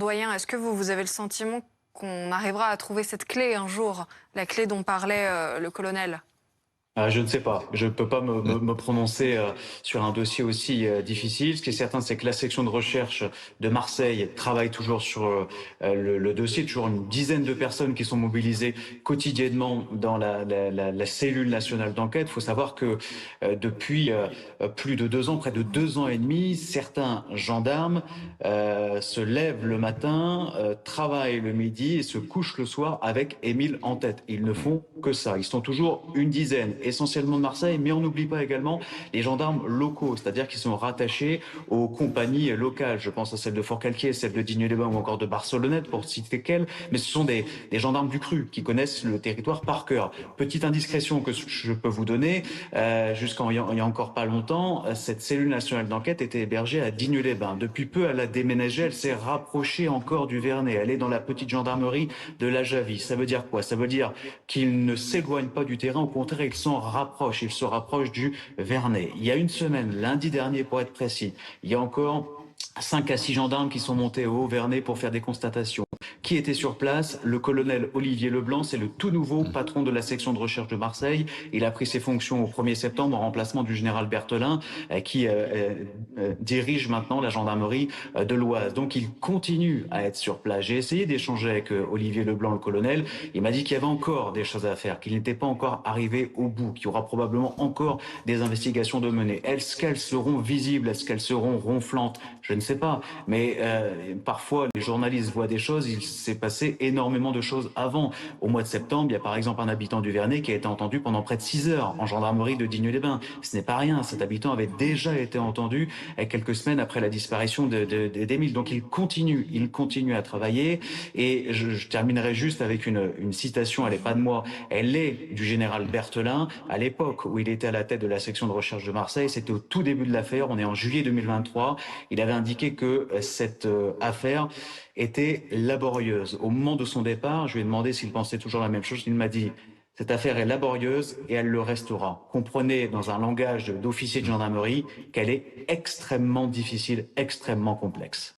Doyen, est-ce que vous avez le sentiment qu'on arrivera à trouver cette clé un jour, la clé dont parlait le colonel? Je ne sais pas. Je ne peux pas me, Mmh. me- me prononcer sur un dossier aussi difficile. Ce qui est certain, c'est que la section de recherche de Marseille travaille toujours sur le dossier. Toujours une dizaine de personnes qui sont mobilisées quotidiennement dans la cellule nationale d'enquête. Il faut savoir que depuis plus de 2 ans, près de 2 ans et demi, certains gendarmes se lèvent le matin, travaillent le midi et se couchent le soir avec Émile en tête. Ils ne font que ça. Ils sont toujours une dizaine, essentiellement de Marseille, mais on n'oublie pas également les gendarmes locaux, c'est-à-dire qui sont rattachés aux compagnies locales. Je pense à celle de Forcalquier, celle de Digne-les-Bains ou encore de Barcelonnette, pour citer qu'elles, mais ce sont des gendarmes du cru qui connaissent le territoire par cœur. Petite indiscrétion que je peux vous donner, jusqu'en il y a encore pas longtemps, cette cellule nationale d'enquête était hébergée à Digne-les-Bains. Depuis peu, elle a déménagé, elle s'est rapprochée encore du Vernet. Elle est dans la petite gendarmerie de la Javie. Ça veut dire quoi? Ça veut dire qu'ils ne s'éloignent pas du terrain, au contraire, ils s'en rapprochent. Ils se rapprochent du Vernet. Il y a une semaine, lundi dernier pour être précis, il y a encore 5 à 6 gendarmes qui sont montés au Haut-Vernay pour faire des constatations. Qui était sur place? Le colonel Olivier Leblanc, c'est le tout nouveau patron de la section de recherche de Marseille. Il a pris ses fonctions au 1er septembre en remplacement du général Berthelin, qui dirige maintenant la gendarmerie de l'Oise. Donc il continue à être sur place. J'ai essayé d'échanger avec Olivier Leblanc, le colonel. Il m'a dit qu'il y avait encore des choses à faire, qu'il n'était pas encore arrivé au bout, qu'il y aura probablement encore des investigations de mener. Est-ce qu'elles seront visibles? Est-ce qu'elles seront ronflantes? Je ne sais pas. Mais parfois, les journalistes voient des choses. Il s'est passé énormément de choses avant. Au mois de septembre, il y a par exemple un habitant du Vernet qui a été entendu pendant près de 6 heures en gendarmerie de Digne-les-Bains. Ce n'est pas rien. Cet habitant avait déjà été entendu quelques semaines après la disparition d'Émile. Donc il continue à travailler. Et je terminerai juste avec une citation. Elle n'est pas de moi. Elle est du général Berthelin. À l'époque où il était à la tête de la section de recherche de Marseille, c'était au tout début de l'affaire. On est en juillet 2023. Il avait indiqué que cette affaire était laborieuse. Au moment de son départ, je lui ai demandé s'il pensait toujours la même chose. Il m'a dit: cette affaire est laborieuse et elle le restera. Comprenez, dans un langage d'officier de gendarmerie, qu'elle est extrêmement difficile, extrêmement complexe.